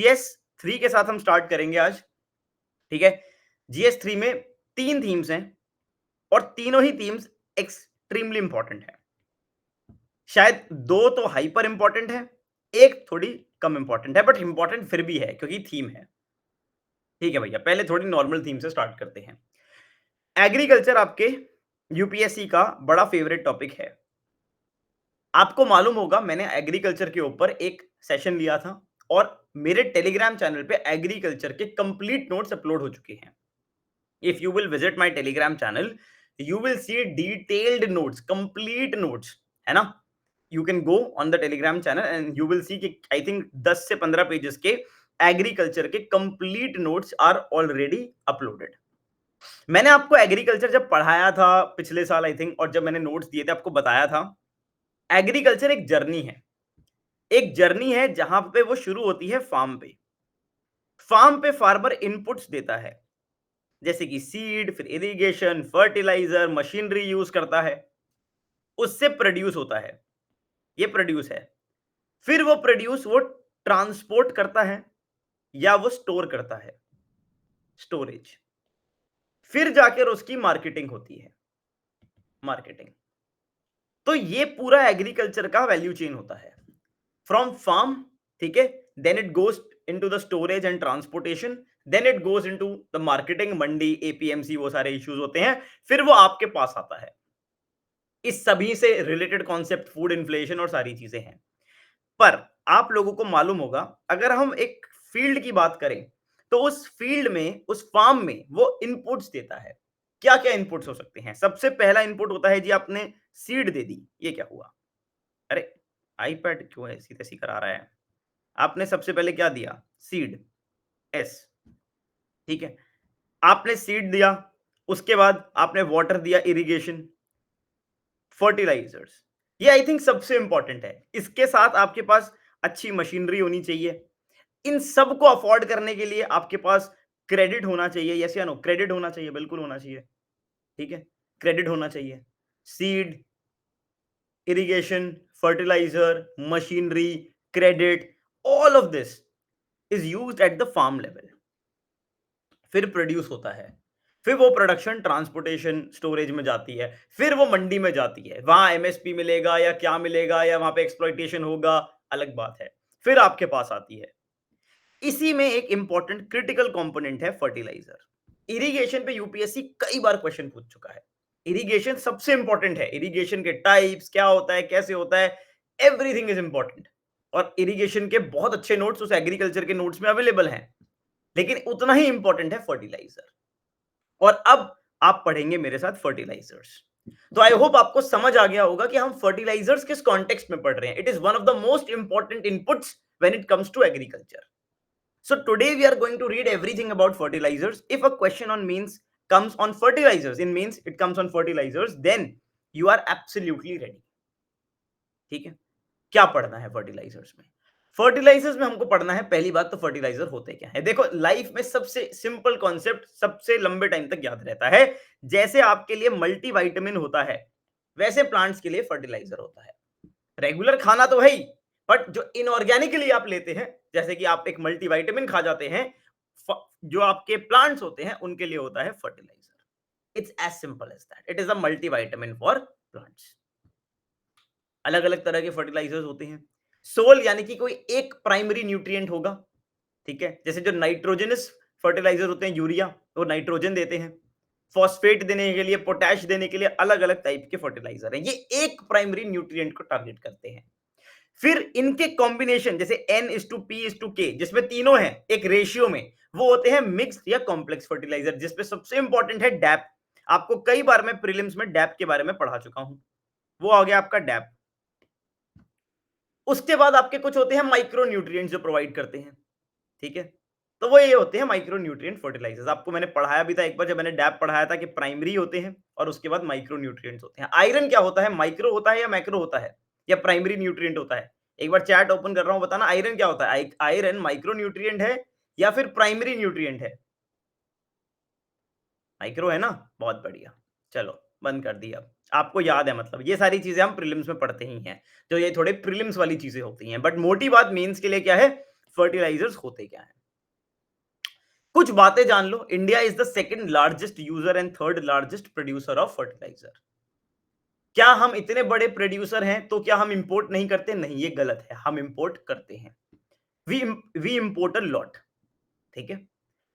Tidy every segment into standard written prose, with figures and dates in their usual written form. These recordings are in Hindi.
जीएस 3 के साथ हम स्टार्ट करेंगे आज, ठीक है? जीएस 3 में 3 थीम्स हैं और तीनों ही थीम्स एक्सट्रीमली इंपॉर्टेंट है। शायद 2 तो हाइपर इंपॉर्टेंट है, 1 थोड़ी कम इंपॉर्टेंट है, बट इंपॉर्टेंट फिर भी है क्योंकि थीम है। ठीक है भैया, पहले थोड़ी नॉर्मल थीम से स्टार्ट करते हैं। एग्रीकल्चर आपके यूपीएससी का बड़ा फेवरेट टॉपिक है। आपको मालूम होगा मैंने एग्रीकल्चर के ऊपर एक सेशन लिया था और मेरे टेलीग्राम चैनल पे एग्रीकल्चर के कंप्लीट नोट्स अपलोड हो चुके हैं। If you will visit my Telegram channel, you will see detailed notes, complete notes, है ना? You can go on the Telegram channel and you will see कि आई थिंक 10 से 15 पेजेस के एग्रीकल्चर के complete notes are already uploaded. मैंने आपको एग्रीकल्चर जब पढ़ाया था पिछले साल आई थिंक, और जब मैंने नोट्स दिए थे आपको बताया था, एग्रीकल्चर एक जर्नी है। एक जर्नी है जहां पे वो शुरू होती है फार्म पे। फार्म पे फार्मर इनपुट्स देता है, जैसे कि सीड, फिर इरिगेशन, फर्टिलाइजर, मशीनरी यूज करता है, उससे प्रोड्यूस होता है। ये प्रोड्यूस है। फिर वो प्रोड्यूस वो ट्रांसपोर्ट करता है या वो स्टोर करता है, स्टोरेज। फिर जाकर उसकी मार्केटिंग होती है, मार्केटिंग। तो ये पूरा एग्रीकल्चर का वैल्यू चेन होता है फ्रॉम फार्म, ठीक है? Then it goes into the storage and transportation, then it goes into the marketing, mandi, APMC, वो सारे इश्यूज होते हैं। फिर वो आपके पास आता है। इस सभी से रिलेटेड कॉन्सेप्ट फूड इन्फ्लेशन और सारी चीजें हैं। पर आप लोगों को मालूम होगा, अगर हम एक फील्ड की बात करें तो उस फील्ड में, उस फार्म में वो इनपुट्स देता है। क्या क्या इनपुट्स हो सकते हैं? सबसे पहला इनपुट होता है जी, आपने सीड दे दी। ये क्या हुआ? अरे आईपैड क्यों ऐसी तैसी करा रहा है? आपने सबसे पहले क्या दिया? सीड, एस, ठीक है? आपने सीड दिया, उसके बाद आपने वाटर दिया, इरिगेशन, फर्टिलाइजर्स। ये आई थिंक सबसे इंपॉर्टेंट है। इसके साथ आपके पास अच्छी मशीनरी होनी चाहिए। इन सब को अफोर्ड करने के लिए आपके पास क्रेडिट होना चाहिए। यस या नो? क्रेडिट होना चाहिए, बिल्कुल होना चाहिए। ठीक है? क्रेडिट होना चाहिए। Seed, irrigation, fertiliser, machinery, credit, all of this is used at the farm level. फिर प्रोड्यूस होता है, फिर वो प्रोडक्शन ट्रांसपोर्टेशन स्टोरेज में जाती है, फिर वो मंडी में जाती है। वहां एमएसपी मिलेगा या क्या मिलेगा, या वहां पे एक्सप्लॉइटेशन होगा, अलग बात है। फिर आपके पास आती है। इसी में एक इंपॉर्टेंट क्रिटिकल कंपोनेंट है फर्टिलाइजर। इरिगेशन पे यूपीएससी कई बार क्वेश्चन पूछ चुका है। इरिगेशन सबसे इंपॉर्टेंट है। इरिगेशन के टाइप्स क्या होता है, कैसे होता है, एवरीथिंग इज इंपॉर्टेंट। और इरिगेशन के बहुत अच्छे नोट्स उस एग्रीकल्चर के नोट्स में अवेलेबल हैं। लेकिन उतना ही इंपॉर्टेंट है फर्टिलाइजर। और अब आप पढ़ेंगे मेरे साथ फर्टिलाइजर्स। तो आई होप आपको समझ आ गया होगा कि हम फर्टिलाइजर्स किस कॉन्टेक्स्ट में पढ़ रहे हैं। It is one of the most important inputs when it comes to agriculture. So today we are going to read everything about fertilizers. If a question on means comes on fertilizers, in means it comes on fertilizers, then you are absolutely ready. ठीक है? क्या पढ़ना है फर्टिलाइजर्स में? फर्टिलाइजर्स में हमको पढ़ना है, पहली बात तो फर्टिलाइजर होते क्या है। देखो, लाइफ में सबसे सिंपल कॉन्सेप्ट सबसे लंबे टाइम तक याद रहता है। जैसे आपके लिए मल्टीविटामिन होता है, वैसे प्लांट्स के लिए फर्टिलाइजर होता है। रेगुलर खाना तो है ही, बट जो इनऑर्गेनिकली आप लेते हैं, जैसे कि आप एक मल्टीविटामिन खा जाते हैं, जो आपके प्लांट्स होते हैं उनके लिए होता है fertiliser. It's as simple as that. It is a multivitamin for plants. अलग अलग तरह के फर्टिलाइजर्स होते हैं। सोल यानी कि कोई एक प्राइमरी न्यूट्रिएंट होगा, ठीक है? जैसे जो नाइट्रोजनस फर्टिलाइजर होते हैं, यूरिया, वो नाइट्रोजन देते हैं। फॉस्फेट देने के लिए, पोटैश देने के लिए अलग अलग टाइप के फर्टिलाइजर है। ये एक प्राइमरी न्यूट्रिएंट को टारगेट करते हैं। फिर इनके कॉम्बिनेशन, जैसे N:P:K, जिसमें तीनों हैं एक रेशियो में, वो होते हैं मिक्स्ड या कॉम्प्लेक्स फर्टिलाइजर, जिसपे सबसे इंपॉर्टेंट है डैप। आपको कई बार मैं प्रीलिम्स में डैप के बारे में पढ़ा चुका हूं। वो आ गया आपका डैप। उसके बाद आपके कुछ होते हैं माइक्रो न्यूट्रिएंट्स जो प्रोवाइड करते हैं, ठीक है? तो वो ये होते हैं माइक्रो न्यूट्रिएंट फर्टिलाइजर्स। आपको मैंने पढ़ाया भी था एक बार जब मैंने डैप पढ़ाया था कि प्राइमरी होते हैं और उसके बाद माइक्रो न्यूट्रिएंट्स होते हैं। आयरन क्या होता है? माइक्रो होता है या मैक्रो होता है, या प्राइमरी न्यूट्रिएंट होता है? एक बार चैट ओपन कर रहा हूं, बताना आयरन क्या होता है। आयरन माइक्रो न्यूट्रिएंट है या फिर प्राइमरी न्यूट्रिएंट है? माइक्रो है ना? बहुत बढ़िया। चलो बंद कर दिया। आपको याद है, मतलब ये सारी चीजें हम प्रीलिम्स में पढ़ते ही हैं, जो ये थोड़े प्रीलिम्स वाली चीजें होती हैं। बट मोटी बात मेंस के लिए क्या है, फर्टिलाइजर्स होते क्या हैं? कुछ बातें जान लो। India is the second largest user and third largest producer of fertiliser. क्या हम इतने बड़े प्रोड्यूसर हैं तो क्या हम इंपोर्ट नहीं करते? नहीं, ये गलत है, हम इंपोर्ट करते हैं। We we import a lot. ठीक है।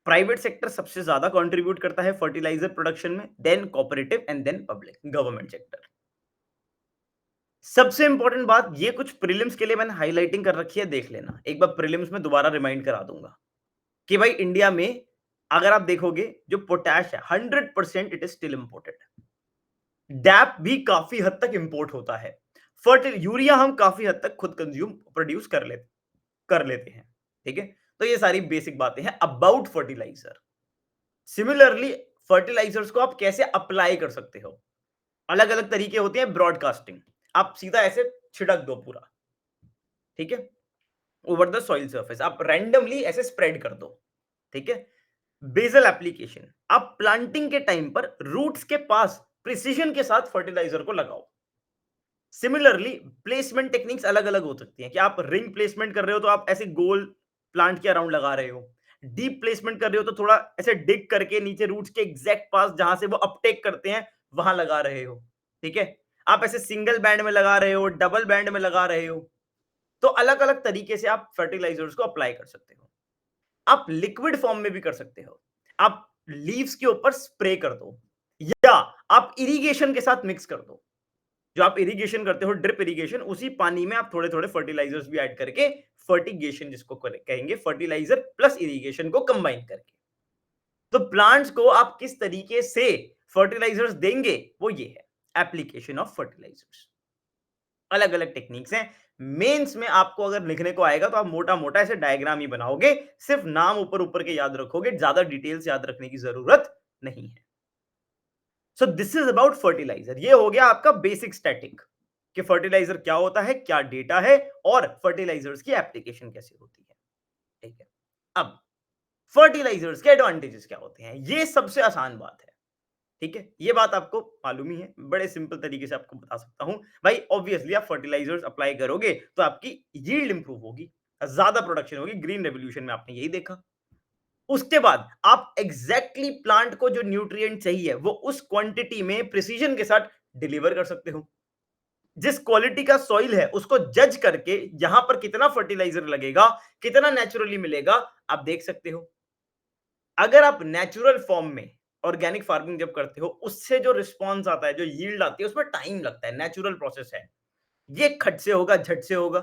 प्राइवेट सेक्टर सबसे ज्यादा कंट्रीब्यूट करता है फर्टिलाइजर प्रोडक्शन में, then cooperative and then public government sector. सबसे इंपॉर्टेंट बात, ये कुछ प्रीलिम्स के लिए मैंने हाईलाइटिंग कर रखी है, देख लेना एक बार। प्रीलिम्स में दोबारा रिमाइंड करा दूंगा कि भाई इंडिया में अगर आप देखोगे जो पोटैश है 100% it is still imported. DAP भी काफी हद तक इंपोर्ट होता है। फर्टिल यूरिया हम काफी हद तक खुद कंज्यूम प्रोड्यूस कर लेते हैं। ठीक है। तो ये सारी बेसिक बातें हैं अबाउट फर्टिलाइजर। सिमिलरली फर्टिलाइजर्स को आप कैसे अप्लाई कर सकते हो? अलग अलग तरीके होते हैं। ब्रॉडकास्टिंग, आप सीधा ऐसे छिड़क दो पूरा। ठीक है। ओवर द सॉइल सरफेस आप रैंडमली ऐसे स्प्रेड कर दो। ठीक है। बेसल एप्लीकेशन, आप प्लांटिंग के टाइम पर रूट्स के पास प्रिसीजन के साथ फर्टिलाइजर को लगाओ। सिमिलरली प्लेसमेंट टेक्निक्स अलग अलग हो सकती हैं कि आप रिंग प्लेसमेंट कर रहे हो तो आप ऐसे गोल प्लांट के अराउंड लगा रहे हो। डीप प्लेसमेंट कर रहे हो तो थोड़ा ऐसे डिग करके नीचे रूट्स के एग्जैक्ट पास जहां से वो अपटेक करते हैं वहां लगा रहे हो। ठीक है। आप ऐसे सिंगल बैंड में लगा रहे हो, डबल बैंड में लगा रहे हो। तो अलग अलग तरीके से आप फर्टिलाइजर्स को अप्लाई कर सकते हो। आप लिक्विड फॉर्म में भी कर सकते हो। आप लीव्स के ऊपर स्प्रे कर दो, या आप इरिगेशन के साथ मिक्स कर दो। जो आप इरिगेशन करते हो, ड्रिप इरिगेशन, उसी पानी में आप थोड़े थोड़े फर्टिलाइजर्स भी ऐड करके, फर्टिगेशन जिसको कहेंगे, फर्टिलाइजर प्लस इरिगेशन को कंबाइन करके। तो प्लांट्स को आप किस तरीके से फर्टिलाइजर्स देंगे, वो ये है एप्लीकेशन ऑफ फर्टिलाइजर्स। अलग अलग टेक्निक्स हैं। मेंस में आपको अगर लिखने को आएगा तो आप मोटा मोटा ऐसे डायग्राम ही बनाओगे, सिर्फ नाम ऊपर ऊपर के याद रखोगे, ज्यादा डिटेल्स याद रखने की जरूरत नहीं है। So this is about fertiliser. ये हो गया आपका बेसिक स्टैटिक कि फर्टिलाइजर क्या होता है, क्या डेटा है, और फर्टिलाइजर्स की एप्लीकेशन कैसे होती है। ठीक है। अब फर्टिलाइजर्स के एडवांटेजेस क्या होते हैं, ये सबसे आसान बात है। ठीक है। ये बात आपको मालूम ही है, बड़े सिंपल तरीके से आपको बता सकता हूं भाई। ऑब्वियसली आप फर्टिलाइजर्स अप्लाई करोगे तो आपकी यील्ड इंप्रूव होगी, ज्यादा प्रोडक्शन होगी। ग्रीन रेवोल्यूशन में आपने यही देखा। उसके बाद आप एग्जैक्टली प्लांट को जो न्यूट्रिएंट चाहिए वो उस क्वांटिटी में प्रिसीजन के साथ डिलीवर कर सकते हो। जिस क्वालिटी का सॉइल है उसको जज करके यहां पर कितना फर्टिलाइजर लगेगा, कितना नेचुरली मिलेगा, आप देख सकते हो। अगर आप नेचुरल फॉर्म में ऑर्गेनिक फार्मिंग जब करते हो, उससे जो रिस्पॉन्स आता है, जो यील्ड आती है, उसमें टाइम लगता है, नेचुरल प्रोसेस है। ये खट से होगा, झट से होगा।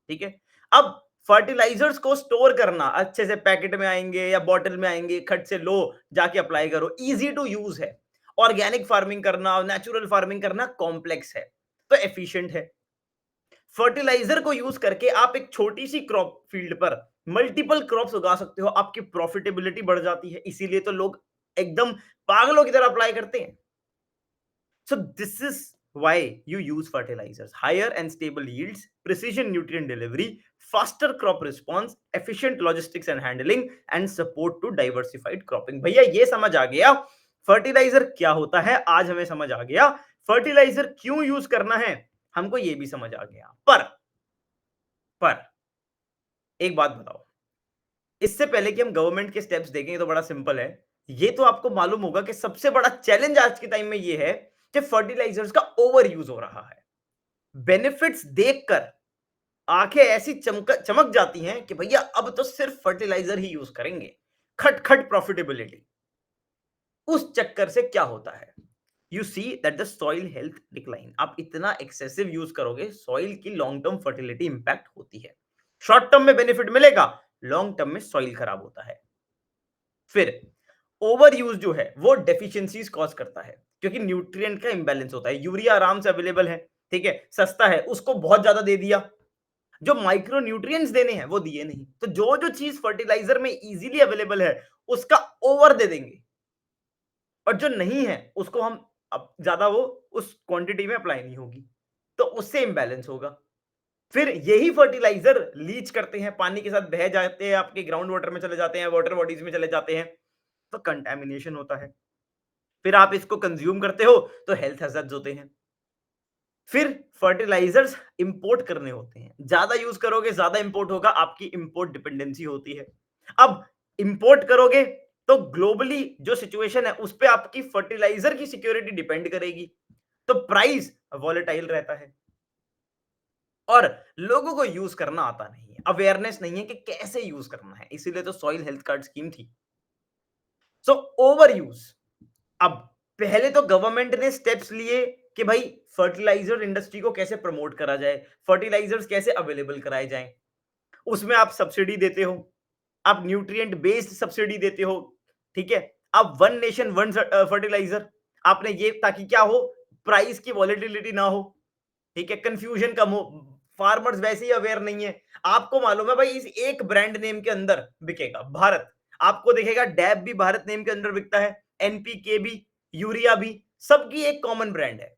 ठीक है। अब फर्टिलाइजर्स को स्टोर करना, अच्छे से पैकेट में आएंगे या बॉटल में आएंगे, खट से लो, जाके अप्लाई करो, इजी टू यूज है। ऑर्गेनिक फार्मिंग करना और नेचुरल फार्मिंग करना कॉम्प्लेक्स है, तो एफिशिएंट है। फर्टिलाइजर को यूज करके आप एक छोटी सी क्रॉप फील्ड पर मल्टीपल क्रॉप्स उगा सकते हो, आपकी प्रॉफिटेबिलिटी बढ़ जाती है। इसीलिए तो लोग एकदम पागलों की तरह अप्लाई करते हैं। So this is why you use fertilizers. Higher and stable yields, precision nutrient delivery, faster crop response, efficient logistics and handling, and support to diversified cropping. भैया ये समझ आ गया फर्टिलाइजर क्या होता है, आज हमें समझ आ गया फर्टिलाइजर क्यों यूज करना है, हमको ये भी समझ आ गया। पर एक बात बताओ, इससे पहले कि हम गवर्नमेंट के स्टेप्स देखें, तो बड़ा सिंपल है। ये तो आपको मालूम होगा कि सबसे बड़ा चैलेंज आज के टाइम में ये है कि फर्टिलाइजर्स का ओवर यूज हो रहा है। बेनिफिट्स देखकर आंखें ऐसी चमक जाती हैं कि भैया अब तो सिर्फ फर्टिलाइजर ही यूज करेंगे, खट खट प्रॉफिटेबिलिटी। उस चक्कर से क्या होता है, you see that the soil health decline. आप इतना एक्सेसिव यूज करोगे, सॉइल की लॉन्ग टर्म फर्टिलिटी इंपैक्ट होती है। शॉर्ट टर्म में बेनिफिट मिलेगा, लॉन्ग टर्म में सॉइल खराब होता है। फिर ओवर यूज जो है वो डेफिशिएंसीज कॉज करता है, क्योंकि न्यूट्रिएंट का इंबैलेंस होता है। यूरिया आराम से अवेलेबल है, ठीक है, सस्ता है, उसको बहुत ज्यादा दे दिया। जो माइक्रो न्यूट्रिएंट्स देने हैं वो दिए नहीं। तो जो जो चीज फर्टिलाइजर में इजीली अवेलेबल है उसका ओवर दे देंगे, और जो नहीं है उसको हम अब ज्यादा वो उस क्वांटिटी में अप्लाई नहीं होगी, तो उससे इंबैलेंस होगा। फिर यही फर्टिलाइजर लीच करते हैं, पानी के साथ बह जाते हैं, आपके ग्राउंड वाटर में चले जाते हैं, वाटर बॉडीज में चले जाते हैं, तो कंटेमिनेशन होता है। फिर आप इसको कंज्यूम करते हो तो हेल्थ हैजर्ड्स होते हैं। फिर फर्टिलाइजर्स इंपोर्ट करने होते हैं, ज्यादा यूज करोगे ज्यादा इंपोर्ट होगा, आपकी इंपोर्ट डिपेंडेंसी होती है। अब इंपोर्ट करोगे तो ग्लोबली जो सिचुएशन है उस पे आपकी फर्टिलाइजर की सिक्योरिटी डिपेंड करेगी, तो प्राइस वॉलेटाइल रहता है और लोगों को यूज करना आता नहीं है, अवेयरनेस नहीं है कि कैसे यूज करना है, इसीलिए तो सॉइल हेल्थ कार्ड स्कीम थी। So over use. अब पहले तो गवर्नमेंट ने स्टेप्स लिए कि भाई फर्टिलाइजर इंडस्ट्री को कैसे प्रमोट करा जाए, फर्टिलाइजर्स कैसे अवेलेबल कराए जाएं। उसमें आप सब्सिडी देते हो, आप न्यूट्रिएंट बेस्ड सब्सिडी देते हो, ठीक है। आप वन नेशन वन फर्टिलाइजर, आपने ये ताकि क्या हो, प्राइस की वॉलेटिलिटी ना हो, ठीक है, कंफ्यूजन कम हो। फार्मर्स वैसे ही अवेयर नहीं है, आपको मालूम है भाई इस एक ब्रांड नेम के अंदर बिकेगा भारत, आपको दिखेगा डैब भी भारत नेम के अंदर बिकता है, एनपीके भी, यूरिया भी, सबकी एक कॉमन ब्रांड है।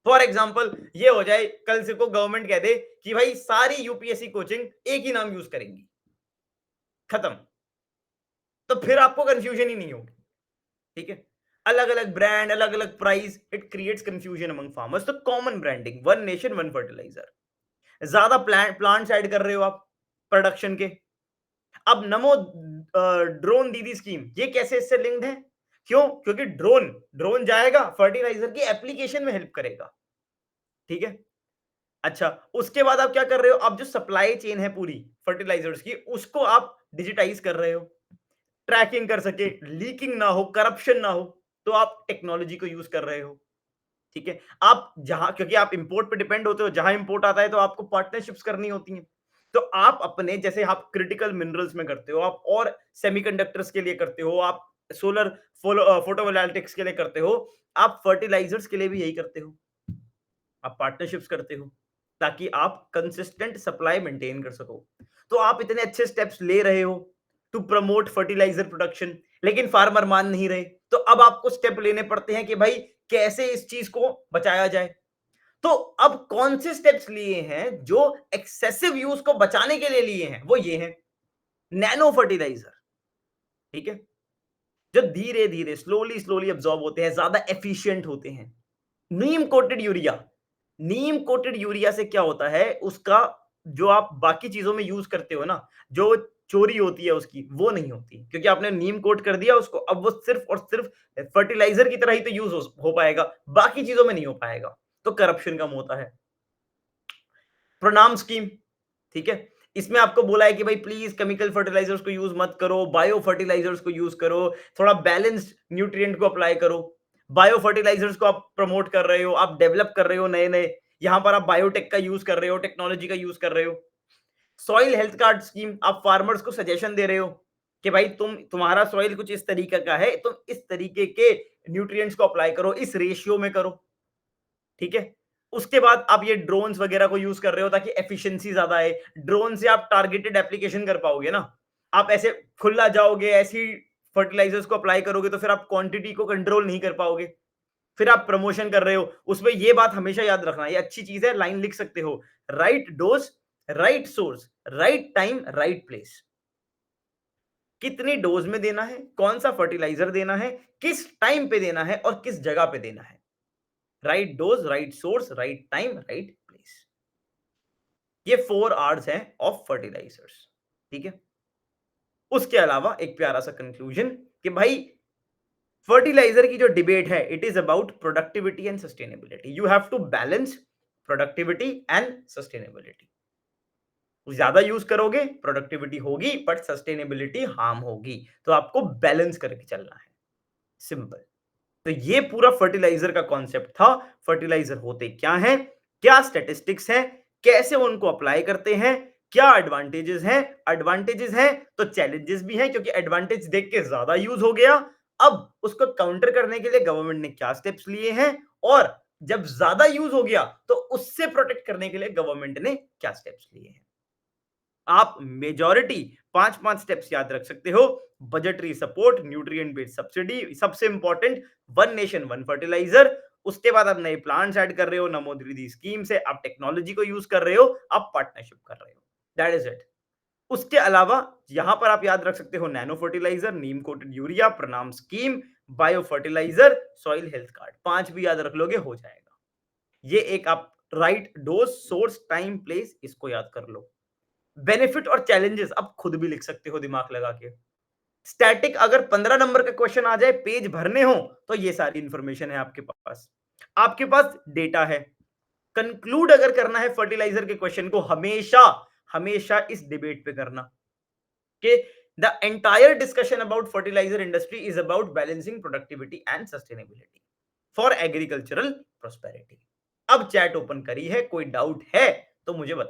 फॉर एग्जाम्पल ये हो जाए कल से को गवर्नमेंट कह दे कि भाई सारी यूपीएससी कोचिंग एक ही नाम यूज करेंगी, खत्म, तो फिर आपको कंफ्यूजन ही नहीं होगी, ठीक है। अलग अलग ब्रांड, अलग अलग price, it creates confusion among farmers, तो common branding, one nation one fertiliser. ज्यादा प्लांट्स ऐड कर रहे हो आप प्रोडक्शन के। अब नमो ड्रोन दीदी स्कीम, ये कैसे इससे लिंक्ड है? क्यों? क्योंकि ड्रोन ड्रोन जाएगा फर्टिलाइजर की एप्लीकेशन में हेल्प करेगा, ठीक है। अच्छा, उसके बाद आप क्या कर रहे हो, आप जो सप्लाई चेन है पूरी फर्टिलाइजर्स की, उसको आप डिजिटाइज कर रहे हो, ट्रैकिंग कर सके, लीकिंग ना हो, करप्शन ना हो, तो आप टेक्नोलॉजी को यूज कर रहे हो, ठीक है। आप जहां, क्योंकि आप इंपोर्ट पे डिपेंड होते हो, जहां इंपोर्ट आता है तो आपको पार्टनरशिप्स करनी होती हैं, तो आप अपने जैसे आप क्रिटिकल मिनरल्स में करते हो, आप और सेमीकंडक्टर्स के लिए करते हो, आप सोलर फोटोवोल्टाइक्स के लिए करते हो, आप फर्टिलाइजर्स के लिए भी यही करते हो, आप पार्टनरशिप्स करते हो ताकि आप कंसिस्टेंट सप्लाई मेंटेन कर सको। तो आप इतने अच्छे स्टेप्स ले रहे हो टू प्रमोट फर्टिलाइजर प्रोडक्शन, लेकिन फार्मर मान नहीं रहे, तो अब आपको स्टेप लेने पड़ते हैं कि भाई कैसे इस चीज को बचाया जाए। तो अब कौन से स्टेप्स लिए हैं जो एक्सेसिव यूज को बचाने के लिए लिए हैं, वो ये हैं, नैनो फर्टिलाइजर, ठीक है, जो धीरे धीरे स्लोली स्लोली अब्सॉर्ब होते हैं, ज्यादा एफिशिएंट होते हैं। नीम कोटेड यूरिया, नीम कोटेड यूरिया से क्या होता है, उसका जो आप बाकी चीजों में यूज करते हो ना, जो चोरी होती है उसकी, वो नहीं होती, क्योंकि आपने नीम कोट कर दिया उसको, अब वो सिर्फ और सिर्फ फर्टिलाइजर की तरह ही तो यूज हो पाएगा, बाकी चीजों में नहीं हो पाएगा, तो करप्शन कम होता है। प्रणाम स्कीम, ठीक है, इसमें आपको बोला है कि भाई प्लीज केमिकल फर्टिलाइजर्स को यूज मत करो, बायो फर्टिलाइजर्स को यूज करो, थोड़ा बैलेंस्ड न्यूट्रिएंट को अप्लाई करो। बायो फर्टिलाइजर्स को आप प्रमोट कर रहे हो, आप डेवलप कर रहे हो नए नए, यहां पर आप बायोटेक का यूज कर रहे हो, टेक्नोलॉजी का यूज कर रहे हो। सॉइल हेल्थ कार्ड स्कीम, आप फार्मर्स को सजेशन दे रहे हो कि भाई तुम्हारा सॉइल कुछ इस तरीके का है, तुम इस तरीके के न्यूट्रिएंट्स को अप्लाई करो, इस रेशियो में करो, ठीक है। उसके बाद आप ये ड्रोन्स वगैरह को यूज कर रहे हो ताकि एफिशिएंसी ज्यादा आए, ड्रोन से आप टारगेटेड एप्लीकेशन कर पाओगे ना। आप ऐसे खुला जाओगे, ऐसी फर्टिलाइजर्स को अप्लाई करोगे तो फिर आप क्वांटिटी को कंट्रोल नहीं कर पाओगे, फिर आप प्रमोशन कर रहे हो उसमें। ये बात हमेशा याद रखना, ये अच्छी चीज है, लाइन लिख सकते हो, right dose, right source, right time, right place. कितनी डोज में देना है, कौन सा फर्टिलाइजर देना है, किस टाइम पे देना है और किस जगह पे देना है, right dose, right source, right time, right place. ये 4 R's हैं ऑफ फर्टिलाइजर्स, ठीक है। उसके अलावा एक प्यारा सा कंक्लूजन कि भाई फर्टिलाइजर की जो डिबेट है, it is about productivity and sustainability, you have to balance productivity and sustainability. ज्यादा यूज करोगे प्रोडक्टिविटी होगी बट सस्टेनेबिलिटी हार्म होगी, तो आपको बैलेंस करके चलना है, सिंपल। तो ये पूरा फर्टिलाइजर का कॉन्सेप्ट था। फर्टिलाइजर होते क्या हैं, क्या स्टैटिस्टिक्स हैं, कैसे उनको अप्लाई करते हैं, क्या एडवांटेजेस हैं, एडवांटेजेस हैं तो चैलेंजेस भी हैं, क्योंकि एडवांटेज देख के ज्यादा यूज हो गया, अब उसको काउंटर करने के लिए गवर्नमेंट ने क्या स्टेप्स लिए हैं, और जब ज्यादा यूज हो गया तो उससे प्रोटेक्ट करने के लिए गवर्नमेंट ने क्या स्टेप्स लिए हैं। आप मेजॉरिटी 5-5 स्टेप्स याद रख सकते हो, budgetary support, nutrient based subsidy, सबसे important one nation one fertiliser. उसके बाद आप नए प्लांट्स ऐड कर रहे हो, नमो दीदी स्कीम से आप टेक्नोलॉजी को यूज कर रहे हो, आप पार्टनरशिप कर रहे हो, दैट इज इट। उसके अलावा यहां पर आप याद रख सकते हो nano fertiliser, neem coated urea, Pranam scheme, bio fertiliser, soil health card, 5 भी याद रख लोगे हो जाएगा। ये एक आप right dose, source, time, place इसको याद कर लो। बेनिफिट और चैलेंजेस अब खुद भी लिख सकते हो दिमाग लगा के। स्टैटिक अगर 15 नंबर का क्वेश्चन आ जाए, पेज भरने हो, तो ये सारी इंफॉर्मेशन है आपके पास। आपके पास डेटा है। कंक्लूड अगर करना है फर्टिलाइजर के क्वेश्चन को, हमेशा हमेशा इस डिबेट पे करना कि the entire discussion about fertiliser industry is about balancing productivity and sustainability for agricultural prosperity. अब चैट ओपन करी है, कोई डाउट है तो मुझे बता